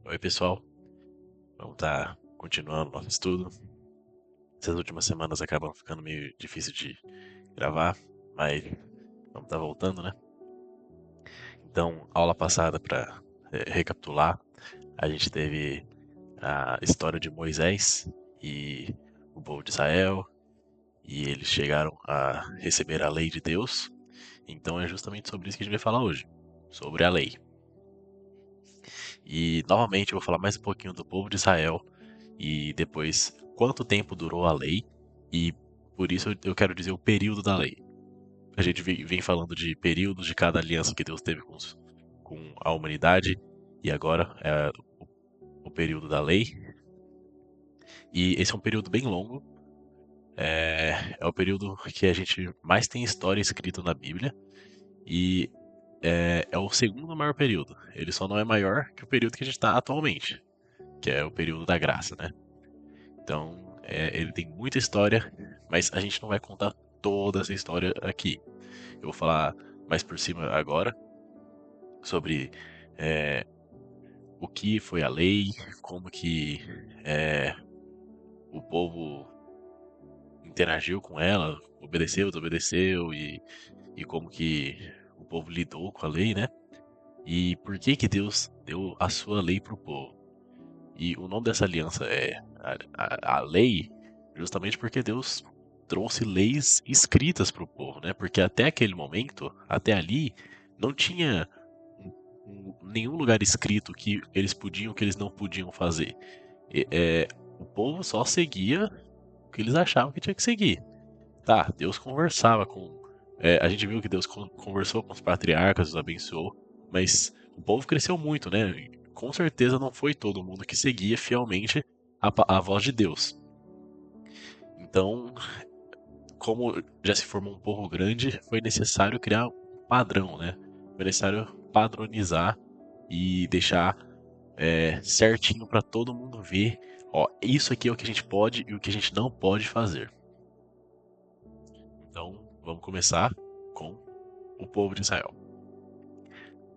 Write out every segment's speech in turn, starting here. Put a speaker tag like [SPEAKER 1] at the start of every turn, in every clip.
[SPEAKER 1] Oi, pessoal. Vamos estar continuando nosso estudo. Essas últimas semanas acabam ficando meio difícil de gravar, mas vamos estar voltando, né? Então, aula passada, para recapitular, a gente teve a história de Moisés e o povo de Israel, e eles chegaram a receber a lei de Deus. Então, é justamente sobre isso que a gente vai falar hoje, sobre a lei. E novamente eu vou falar mais um pouquinho do povo de Israel e depois quanto tempo durou a lei, e por isso eu quero dizer o período da lei. A gente vem falando de períodos de cada aliança que Deus teve com a humanidade, e agora é o período da lei. E esse é um período bem longo, é o período que a gente mais tem história escrita na Bíblia, e é o segundo maior período. Ele só não é maior que o período que a gente está atualmente, que é o período da graça, né? Então, ele tem muita história, mas a gente não vai contar toda essa história aqui. Eu vou falar mais por cima agora sobre é, o que foi a lei, como que é, o povo interagiu com ela, obedeceu, desobedeceu e como que o povo lidou com a lei, né? E por que que Deus deu a sua lei para o povo? E o nome dessa aliança é a lei, justamente porque Deus trouxe leis escritas para o povo, né? Porque até aquele momento, até ali, não tinha nenhum lugar escrito que eles podiam, o que eles não podiam fazer. O povo só seguia o que eles achavam que tinha que seguir. Tá, Deus conversava com. A gente viu que Deus conversou com os patriarcas, os abençoou, mas o povo cresceu muito, né? E com certeza não foi todo mundo que seguia fielmente a voz de Deus. Então, como já se formou um povo grande, foi necessário criar um padrão, né? Foi necessário padronizar e deixar certinho para todo mundo ver. Ó, isso aqui é o que a gente pode e o que a gente não pode fazer. Então, vamos começar com o povo de Israel.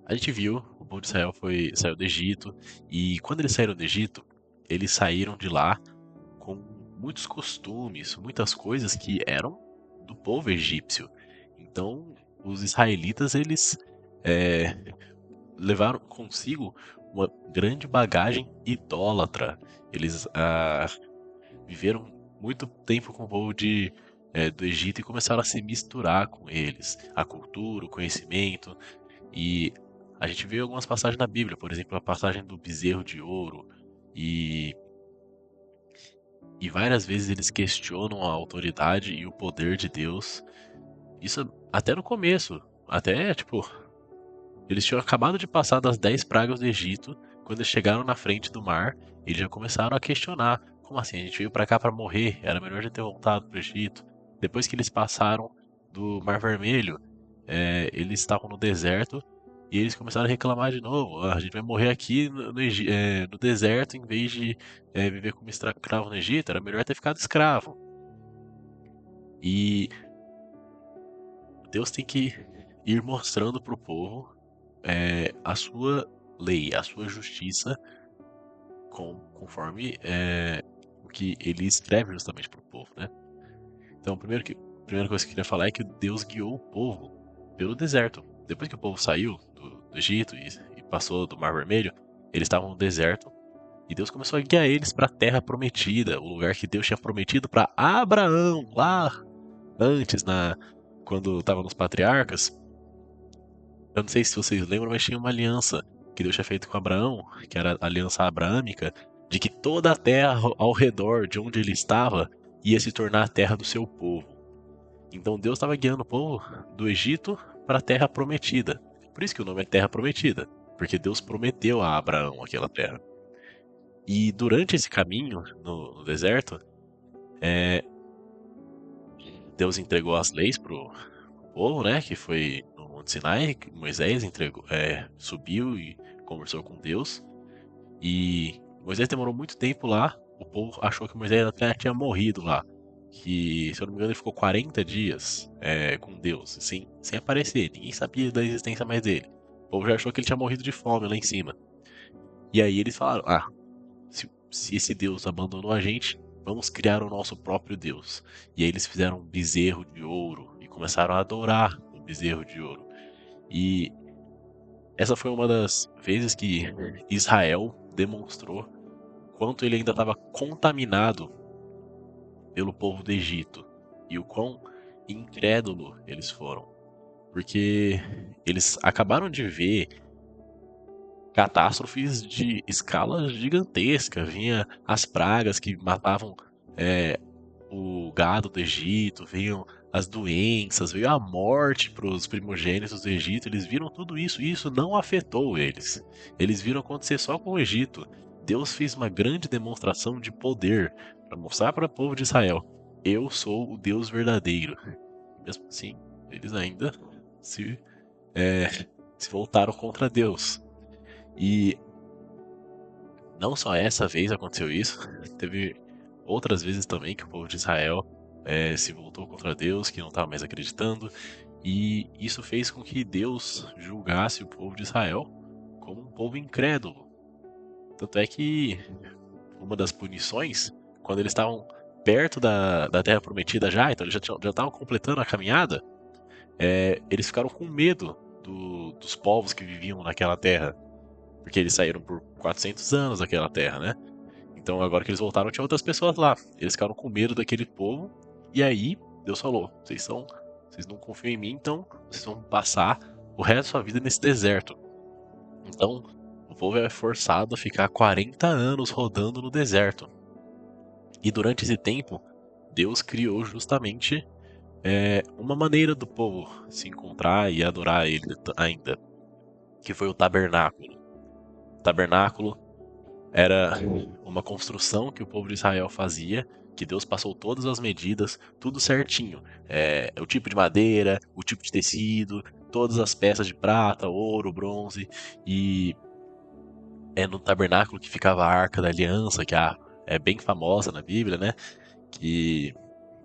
[SPEAKER 1] A gente viu, o povo de Israel saiu do Egito, e quando eles saíram do Egito, eles saíram de lá com muitos costumes, muitas coisas que eram do povo egípcio. Então, os israelitas, eles é, levaram consigo uma grande bagagem idólatra. Eles viveram muito tempo com o povo do Egito e começaram a se misturar com eles. A cultura, o conhecimento. E a gente vê algumas passagens na Bíblia, por exemplo, a passagem do bezerro de ouro. E, e várias vezes eles questionam a autoridade e o poder de Deus. Isso até no começo. Até, tipo, eles tinham acabado de passar das 10 pragas do Egito. Quando eles chegaram na frente do mar, eles já começaram a questionar. Como assim? A gente veio pra cá pra morrer. Era melhor já ter voltado pro Egito. Depois que eles passaram do Mar Vermelho, eles estavam no deserto e eles começaram a reclamar de novo. "Ah, a gente vai morrer aqui no deserto em vez de viver como escravo no Egito. Era melhor ter ficado escravo." E Deus tem que ir mostrando pro povo a sua lei, a sua justiça, conforme o que ele escreve justamente para o povo, né? Então, a primeira coisa que eu queria falar é que Deus guiou o povo pelo deserto. Depois que o povo saiu do Egito e passou do Mar Vermelho, eles estavam no deserto e Deus começou a guiar eles para a Terra Prometida, o lugar que Deus tinha prometido para Abraão lá antes, quando estava nos patriarcas. Eu não sei se vocês lembram, mas tinha uma aliança que Deus tinha feito com Abraão, que era a aliança abraâmica, de que toda a terra ao redor de onde ele estava ia se tornar a terra do seu povo. Então Deus estava guiando o povo do Egito para a terra prometida. Por isso que o nome é Terra Prometida, porque Deus prometeu a Abraão aquela terra. E durante esse caminho no deserto, Deus entregou as leis pro povo, né? Que foi no Monte Sinai, que Moisés subiu e conversou com Deus. E Moisés demorou muito tempo lá. O povo achou que Moisés até tinha morrido lá. Que, se eu não me engano, ele ficou 40 dias com Deus, sem aparecer. Ninguém sabia da existência mais dele. O povo já achou que ele tinha morrido de fome lá em cima. E aí eles falaram: ah, se esse Deus abandonou a gente, vamos criar o nosso próprio Deus. E aí eles fizeram um bezerro de ouro e começaram a adorar o bezerro de ouro. E essa foi uma das vezes que Israel demonstrou quanto ele ainda estava contaminado pelo povo do Egito e o quão incrédulo eles foram. Porque eles acabaram de ver catástrofes de escala gigantesca. Vinha as pragas que matavam é, o gado do Egito, vinham as doenças, veio a morte para os primogênitos do Egito. Eles viram tudo isso e isso não afetou eles. Eles viram acontecer só com o Egito. Deus fez uma grande demonstração de poder para mostrar para o povo de Israel: eu sou o Deus verdadeiro. Mesmo assim, eles ainda se, é, se voltaram contra Deus. E não só essa vez aconteceu isso, teve outras vezes também que o povo de Israel se voltou contra Deus, que não estava mais acreditando, e isso fez com que Deus julgasse o povo de Israel como um povo incrédulo. Tanto é que uma das punições, quando eles estavam perto da Terra Prometida já, então eles já estavam completando a caminhada, eles ficaram com medo dos povos que viviam naquela terra, porque eles saíram por 400 anos daquela terra, né? Então agora que eles voltaram, tinha outras pessoas lá. Eles ficaram com medo daquele povo. E aí, Deus falou: vocês não confiam em mim, então vocês vão passar o resto da sua vida nesse deserto. Então, o povo é forçado a ficar 40 anos rodando no deserto. E durante esse tempo, Deus criou justamente uma maneira do povo se encontrar e adorar ele ainda, que foi o tabernáculo. O tabernáculo era uma construção que o povo de Israel fazia, que Deus passou todas as medidas, tudo certinho. O tipo de madeira, o tipo de tecido, todas as peças de prata, ouro, bronze. E é no tabernáculo que ficava a Arca da Aliança, que é bem famosa na Bíblia, né? Que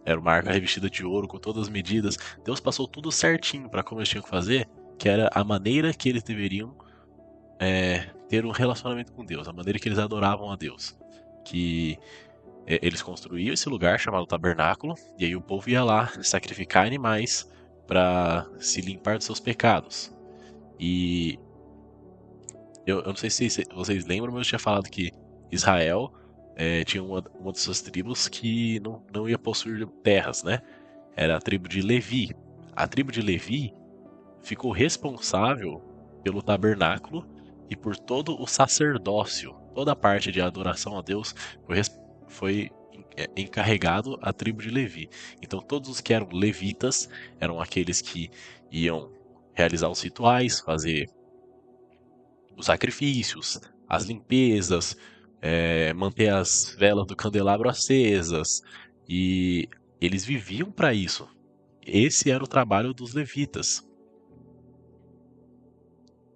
[SPEAKER 1] era uma arca revestida de ouro com todas as medidas. Deus passou tudo certinho para como eles tinham que fazer, que era a maneira que eles deveriam ter um relacionamento com Deus, a maneira que eles adoravam a Deus. Que eles construíam esse lugar chamado tabernáculo, e aí o povo ia lá sacrificar animais para se limpar dos seus pecados. E eu não sei se vocês lembram, mas eu tinha falado que Israel tinha uma de suas tribos que não ia possuir terras, né? Era a tribo de Levi. A tribo de Levi ficou responsável pelo tabernáculo e por todo o sacerdócio. Toda a parte de adoração a Deus foi encarregado à tribo de Levi. Então todos os que eram levitas eram aqueles que iam realizar os rituais, fazer os sacrifícios, as limpezas, manter as velas do candelabro acesas, e eles viviam para isso. Esse era o trabalho dos levitas.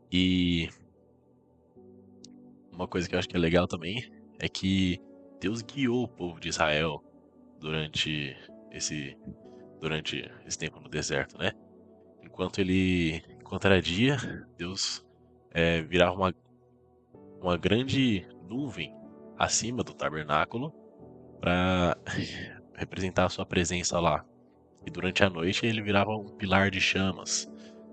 [SPEAKER 1] E uma coisa que eu acho que é legal também é que Deus guiou o povo de Israel durante esse durante esse tempo no deserto, né? Enquanto era dia, Deus virava uma grande nuvem acima do tabernáculo para representar a sua presença lá. E durante a noite ele virava um pilar de chamas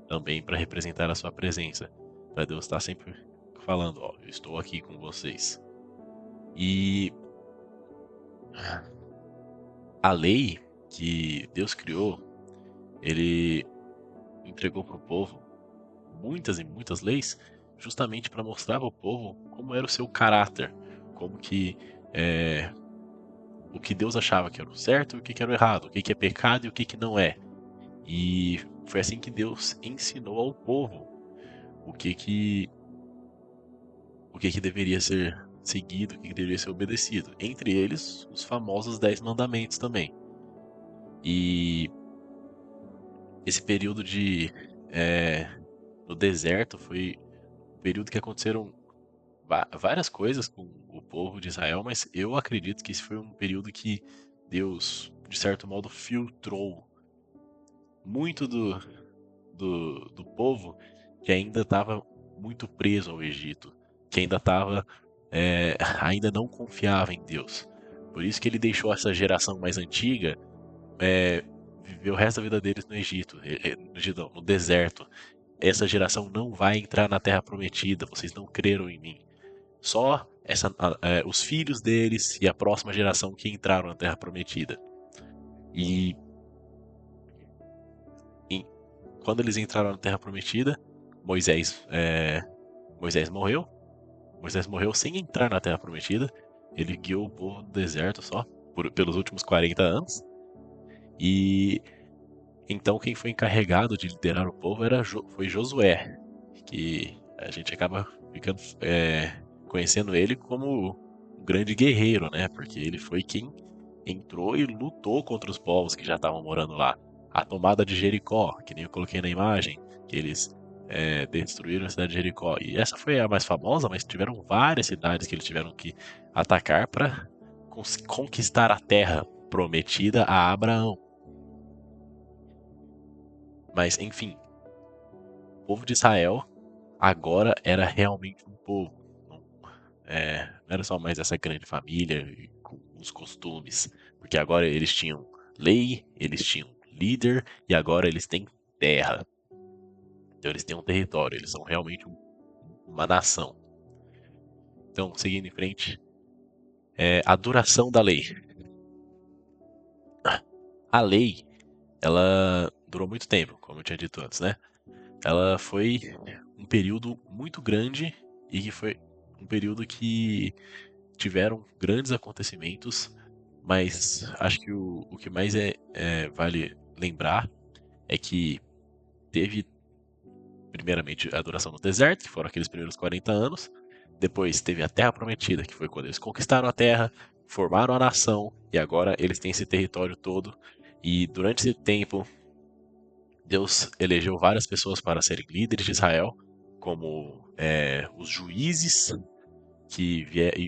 [SPEAKER 1] também para representar a sua presença, para Deus estar sempre falando: ó, eu estou aqui com vocês. E a lei que Deus criou, ele entregou para o povo muitas e muitas leis, justamente para mostrar ao povo como era o seu caráter, como que o que Deus achava que era o certo e o que era o errado, o que é pecado e o que não é. E foi assim que Deus ensinou ao povo o que deveria ser seguido, o que deveria ser obedecido. Entre eles, os famosos 10 mandamentos também. E esse período no deserto foi um período que aconteceram várias coisas com o povo de Israel, mas eu acredito que esse foi um período que Deus, de certo modo, filtrou muito do povo que ainda estava muito preso ao Egito. que ainda ainda não confiava em Deus. Por isso que ele deixou essa geração mais antiga viver o resto da vida deles no Egito, no deserto. Essa geração não vai entrar na Terra Prometida, vocês não creram em mim. Só os filhos deles e a próxima geração que entraram na Terra Prometida. E, e quando eles entraram na Terra Prometida, Moisés, Moisés morreu. Moisés morreu sem entrar na Terra Prometida. Ele guiou o povo no deserto só, pelos últimos 40 anos. E então quem foi encarregado de liderar o povo foi Josué, que a gente acaba conhecendo ele como um grande guerreiro, né? Porque ele foi quem entrou e lutou contra os povos que já estavam morando lá. A tomada de Jericó, que nem eu coloquei na imagem, que eles destruíram a cidade de Jericó. E essa foi a mais famosa, mas tiveram várias cidades que eles tiveram que atacar para conquistar a terra prometida a Abraão. Mas, enfim, o povo de Israel agora era realmente um povo. Não era só mais essa grande família com os costumes. Porque agora eles tinham lei, eles tinham líder e agora eles têm terra. Então eles têm um território, eles são realmente uma nação. Então, seguindo em frente, a duração da lei. A lei, ela durou muito tempo, como eu tinha dito antes, né? Ela foi um período muito grande e que foi um período que tiveram grandes acontecimentos, mas acho que o que mais vale lembrar é que teve primeiramente a duração no deserto, que foram aqueles primeiros 40 anos, depois teve a Terra Prometida, que foi quando eles conquistaram a Terra, formaram a nação e agora eles têm esse território todo. E durante esse tempo, Deus elegeu várias pessoas para serem líderes de Israel, como os juízes que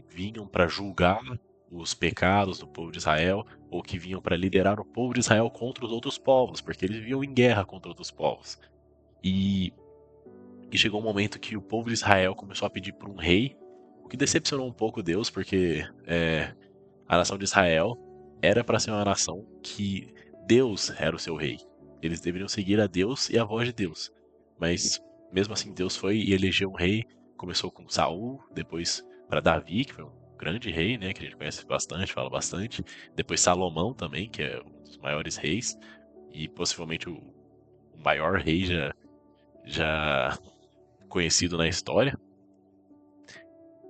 [SPEAKER 1] vinham para julgar os pecados do povo de Israel, ou que vinham para liderar o povo de Israel contra os outros povos, porque eles viviam em guerra contra outros povos. E chegou um momento que o povo de Israel começou a pedir por um rei, o que decepcionou um pouco Deus, porque a nação de Israel era para ser uma nação que Deus era o seu rei. Eles deveriam seguir a Deus e a voz de Deus. Mas mesmo assim Deus foi e elegeu um rei. Começou com Saul, depois para Davi, que foi um grande rei, né, que a gente conhece bastante, fala bastante. Depois Salomão também, que é um dos maiores reis e possivelmente o maior rei já conhecido na história.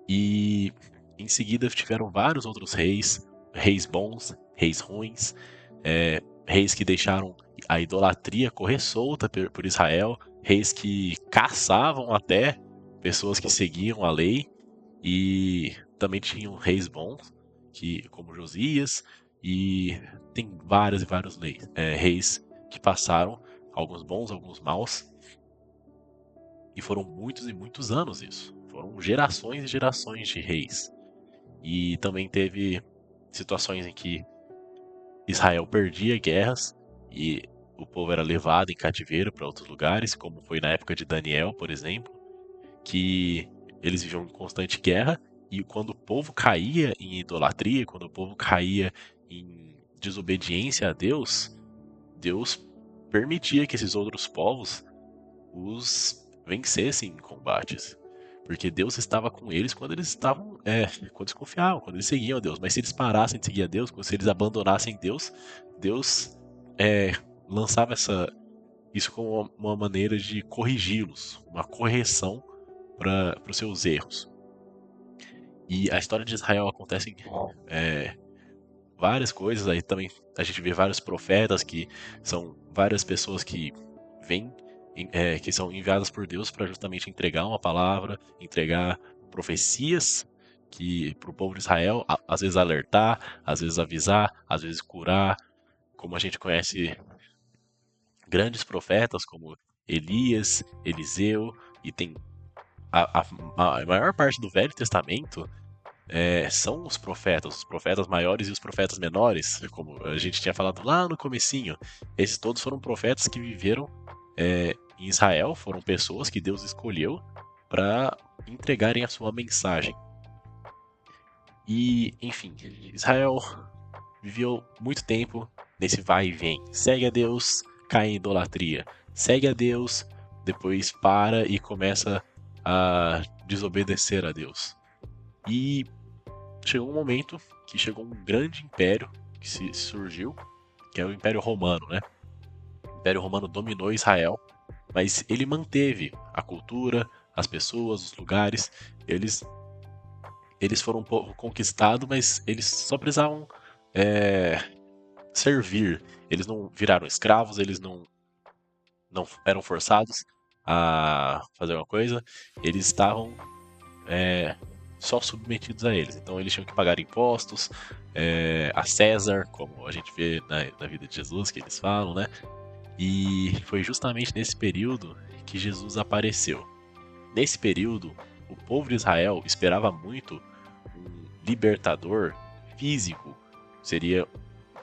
[SPEAKER 1] E em seguida tiveram vários outros reis, reis bons, reis ruins, reis que deixaram a idolatria correr solta por Israel, reis que caçavam até pessoas que seguiam a lei, e também tinham reis bons, como Josias, e tem vários e vários reis que passaram, alguns bons, alguns maus, e foram muitos e muitos anos isso. Foram gerações e gerações de reis. E também teve situações em que Israel perdia guerras e o povo era levado em cativeiro para outros lugares, como foi na época de Daniel, por exemplo, que eles viviam em constante guerra e quando o povo caía em idolatria, quando o povo caía em desobediência a Deus, Deus permitia que esses outros povos os vencessem em combates. Porque Deus estava com eles quando eles quando eles confiavam, quando eles seguiam a Deus. Mas se eles parassem de seguir a Deus, se eles abandonassem Deus, Deus lançava isso como uma maneira de corrigi-los, uma correção para os seus erros. E a história de Israel acontece em várias coisas. Aí também a gente vê vários profetas que são várias pessoas que vêm que são enviadas por Deus para justamente entregar uma palavra, entregar profecias que para o povo de Israel, às vezes alertar, às vezes avisar, às vezes curar, como a gente conhece grandes profetas como Elias, Eliseu, e tem a maior parte do Velho Testamento são os profetas maiores e os profetas menores, como a gente tinha falado lá no comecinho. Esses todos foram profetas que viveram em Israel, foram pessoas que Deus escolheu para entregarem a sua mensagem. E, enfim, Israel viveu muito tempo nesse vai e vem. Segue a Deus, cai em idolatria. Segue a Deus, depois para e começa a desobedecer a Deus. E chegou um momento que chegou um grande império que se surgiu, que é o Império Romano, né? O Império Romano dominou Israel, mas ele manteve a cultura, as pessoas, os lugares. Eles foram um pouco conquistados, mas eles só precisavam é, servir. Eles não viraram escravos, eles não eram forçados a fazer uma coisa, eles estavam é, só submetidos a eles. Então eles tinham que pagar impostos a César, como a gente vê na vida de Jesus, que eles falam, né? E foi justamente nesse período que Jesus apareceu. Nesse período, o povo de Israel esperava muito um libertador físico.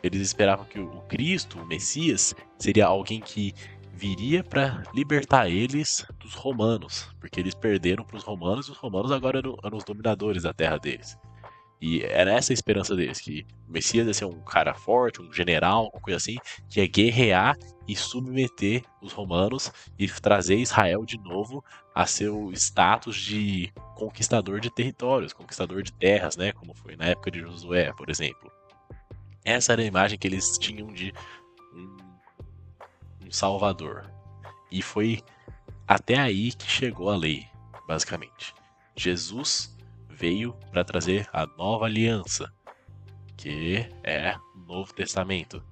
[SPEAKER 1] Eles esperavam que o Cristo, o Messias, seria alguém que viria para libertar eles dos romanos, porque eles perderam para os romanos e os romanos agora eram os dominadores da terra deles. E era essa a esperança deles, que o Messias ia ser um cara forte, um general, uma coisa assim, que ia guerrear e submeter os romanos e trazer Israel de novo a seu status de conquistador de territórios, conquistador de terras, né? Como foi na época de Josué, por exemplo. Essa era a imagem que eles tinham de um, um salvador. E foi até aí que chegou a lei, basicamente. Jesus veio para trazer a nova aliança, que é o Novo Testamento.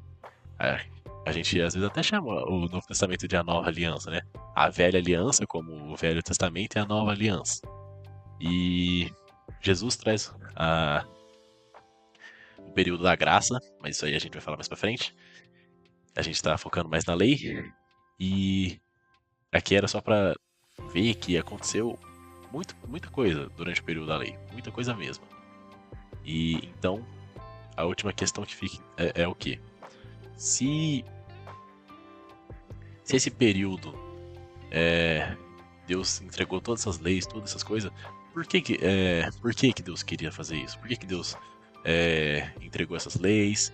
[SPEAKER 1] A gente às vezes até chama o Novo Testamento de a Nova Aliança, né? A Velha Aliança, como o Velho Testamento, é a Nova Aliança. E Jesus traz o período da graça, mas isso aí a gente vai falar mais pra frente. A gente tá focando mais na lei. E aqui era só pra ver que aconteceu muita coisa durante o período da lei. Muita coisa mesmo. E então, a última questão que fica é o quê? Se esse período Deus entregou todas essas leis, todas essas coisas, por que Deus queria fazer isso? Por que Deus entregou essas leis,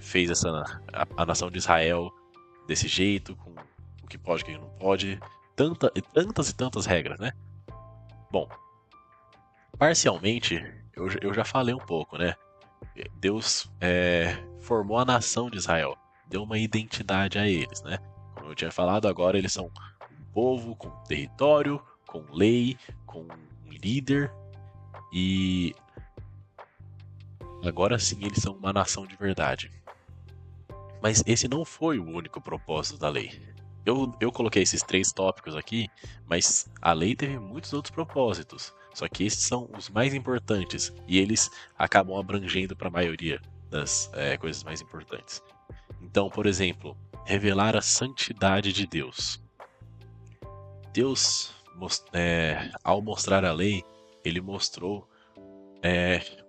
[SPEAKER 1] fez a nação de Israel desse jeito, com o que pode e o que não pode, tantas e tantas regras, né? Bom, parcialmente, eu já falei um pouco, né? Deus formou a nação de Israel, deu uma identidade a eles, né? Como eu tinha falado, agora eles são um povo com território, com lei, com um líder, e agora sim eles são uma nação de verdade. Mas esse não foi o único propósito da lei. Eu coloquei esses 3 tópicos aqui, mas a lei teve muitos outros propósitos. Só que esses são os mais importantes e eles acabam abrangendo para a maioria das coisas mais importantes. Então, por exemplo, revelar a santidade de Deus. Deus, ao mostrar a lei, ele mostrou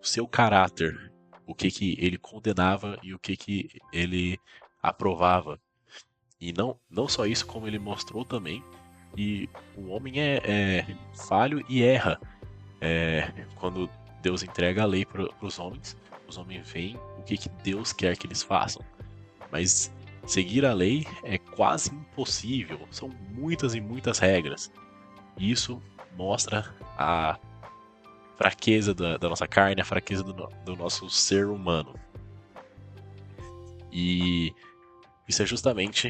[SPEAKER 1] o seu caráter, o que ele condenava e o que ele aprovava. E não só isso, como ele mostrou também que o homem é falho e erra. Quando Deus entrega a lei para os homens veem o que Deus quer que eles façam. Mas seguir a lei é quase impossível, são muitas e muitas regras. E isso mostra a fraqueza da nossa carne, a fraqueza do nosso ser humano. E isso é justamente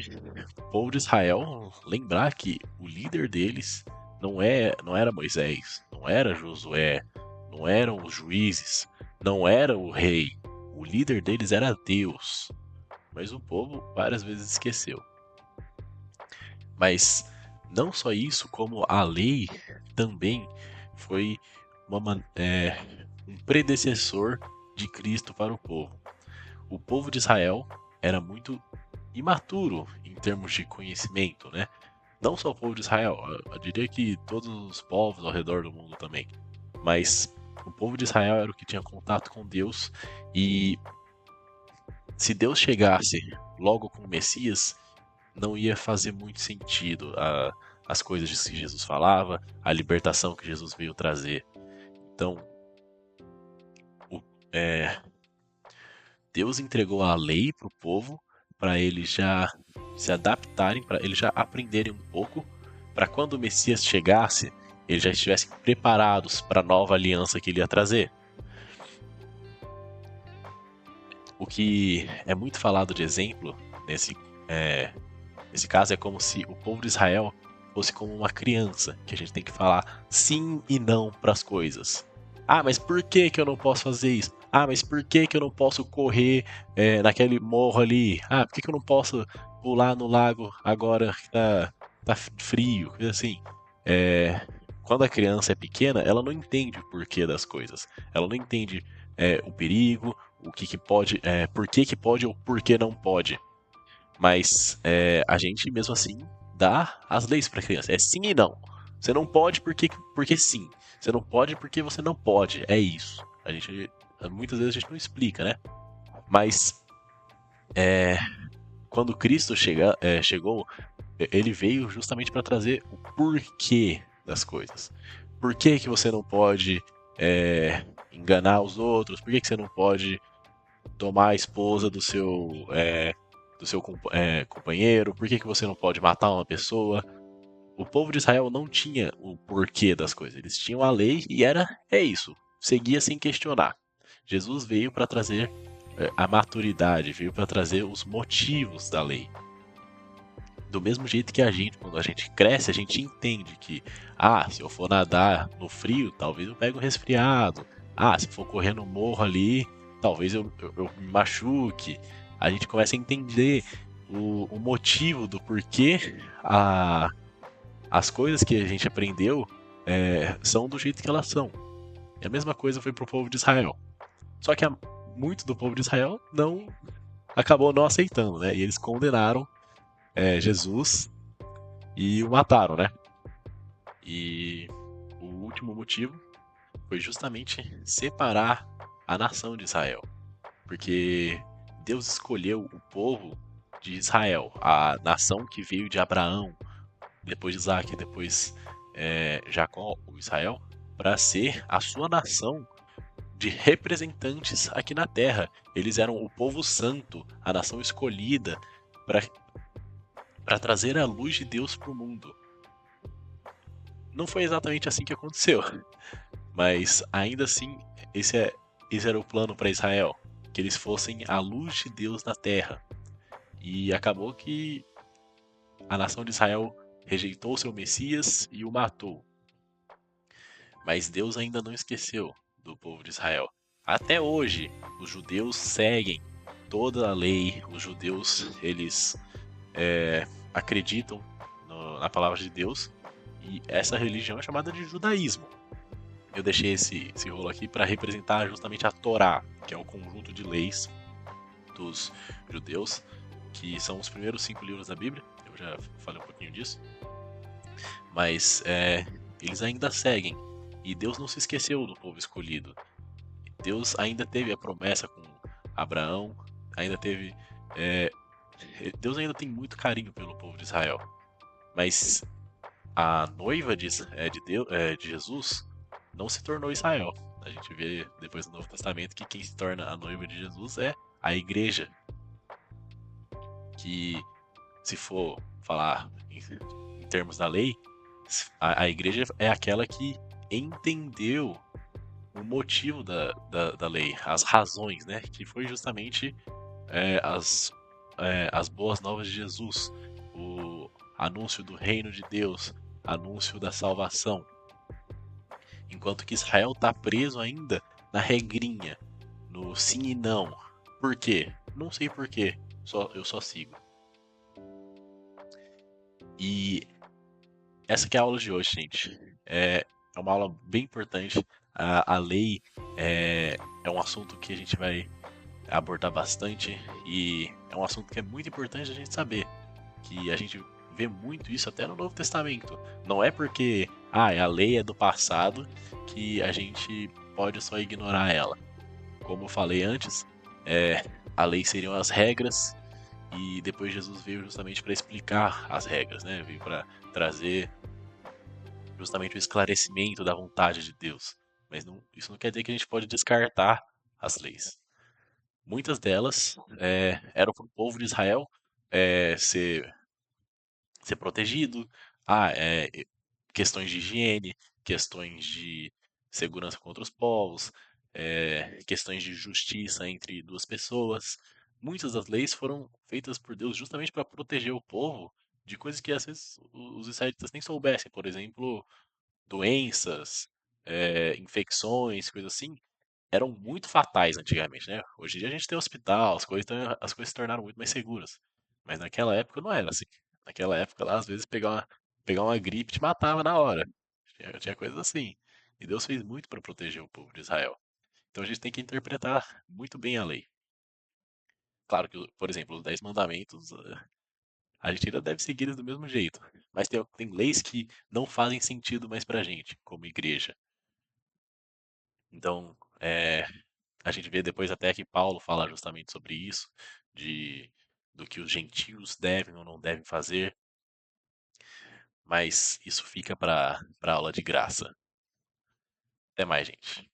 [SPEAKER 1] o povo de Israel lembrar que o líder deles não era Moisés, não era Josué, não eram os juízes, não era o rei. O líder deles era Deus. Mas o povo várias vezes esqueceu. Mas não só isso, como a lei também foi um predecessor de Cristo para o povo. O povo de Israel era muito imaturo em termos de conhecimento, né? Não só o povo de Israel, eu diria que todos os povos ao redor do mundo também. Mas o povo de Israel era o que tinha contato com Deus e se Deus chegasse logo com o Messias, não ia fazer muito sentido. as coisas que Jesus falava, a libertação que Jesus veio trazer. Então, Deus entregou a lei para o povo, para eles já se adaptarem, para eles já aprenderem um pouco, para quando o Messias chegasse, eles já estivessem preparados para a nova aliança que ele ia trazer. O que é muito falado de exemplo nesse caso é como se o povo de Israel fosse como uma criança, que a gente tem que falar sim e não para as coisas. Ah, mas por que eu não posso fazer isso? Ah, mas por que eu não posso correr naquele morro ali? Ah, por que eu não posso pular no lago agora que tá frio? Assim, quando a criança é pequena, ela não entende o porquê das coisas. Ela não entende o perigo, o que pode, por que pode ou por que não pode. Mas a gente, mesmo assim, dá as leis para a criança. É sim e não. Você não pode porque sim. Você não pode porque você não pode. É isso. Muitas vezes a gente não explica, né? Mas quando Cristo chegou, ele veio justamente para trazer o porquê das coisas. Por que você não pode enganar os outros? Por que você não pode tomar a esposa do seu companheiro? Por que você não pode matar uma pessoa? O povo de Israel não tinha o porquê das coisas. Eles tinham a lei e é isso. Seguia sem questionar. Jesus veio para trazer a maturidade, veio para trazer os motivos da lei. Do mesmo jeito que quando a gente cresce, a gente entende que, se eu for nadar no frio, talvez eu pegue um resfriado. Se for correr no morro ali, talvez eu me machuque. A gente começa a entender o motivo do porquê as coisas que a gente aprendeu são do jeito que elas são. E a mesma coisa foi pro povo de Israel. Só que muito do povo de Israel acabou não aceitando, né? E eles condenaram Jesus e o mataram, né? E o último motivo foi justamente separar a nação de Israel. Porque Deus escolheu o povo de Israel, a nação que veio de Abraão, depois de Isaac, depois Jacó, o Israel, para ser a sua nação de representantes aqui na terra. Eles eram o povo santo, a nação escolhida para trazer a luz de Deus para o mundo. Não foi exatamente assim que aconteceu, mas ainda assim esse era o plano para Israel, que eles fossem a luz de Deus na terra. E acabou que a nação de Israel rejeitou seu Messias e o matou. Mas Deus ainda não esqueceu do povo de Israel. Até hoje, os judeus seguem toda a lei. Os judeus, eles acreditam na palavra de Deus. E essa religião é chamada de judaísmo. Eu deixei esse rolo aqui para representar justamente a Torá, que é o conjunto de leis dos judeus, que são os primeiros 5 livros da Bíblia. Eu já falei um pouquinho disso. Mas eles ainda seguem. E Deus não se esqueceu do povo escolhido. Deus ainda teve a promessa com Abraão, Deus ainda tem muito carinho pelo povo de Israel. Mas a noiva de Jesus não se tornou Israel. A gente vê depois no Novo Testamento que quem se torna a noiva de Jesus é a igreja. Que, se for falar em termos da lei, a igreja é aquela que entendeu o motivo da lei, as razões, né? Que foi justamente as boas novas de Jesus, o anúncio do reino de Deus, anúncio da salvação. Enquanto que Israel está preso ainda na regrinha, no sim e não. Por quê? Não sei por quê, eu só sigo. E essa que é a aula de hoje, gente. É uma aula bem importante. A lei é um assunto que a gente vai abordar bastante e é um assunto que é muito importante a gente saber, que a gente vê muito isso até no Novo Testamento. Não é porque a lei é do passado que a gente pode só ignorar ela. Como eu falei antes, a lei seriam as regras e depois Jesus veio justamente para explicar as regras, né? Veio para trazer justamente o esclarecimento da vontade de Deus. Mas isso não quer dizer que a gente pode descartar as leis. Muitas delas eram para o povo de Israel ser protegido, questões de higiene, questões de segurança contra os povos, questões de justiça entre duas pessoas. Muitas das leis foram feitas por Deus justamente para proteger o povo de coisas que às vezes os israelitas nem soubessem. Por exemplo, doenças, infecções, coisas assim, eram muito fatais antigamente, né? Hoje em dia a gente tem hospital, as coisas se tornaram muito mais seguras. Mas naquela época não era assim. Naquela época lá, às vezes pegar uma gripe te matava na hora. Tinha coisas assim. E Deus fez muito para proteger o povo de Israel. Então a gente tem que interpretar muito bem a lei. Claro que, por exemplo, os 10 mandamentos, a gente ainda deve seguir eles do mesmo jeito. Mas tem leis que não fazem sentido mais pra gente, como igreja. Então, a gente vê depois até que Paulo fala justamente sobre isso, de do que os gentios devem ou não devem fazer, mas isso fica para aula de graça. Até mais, gente.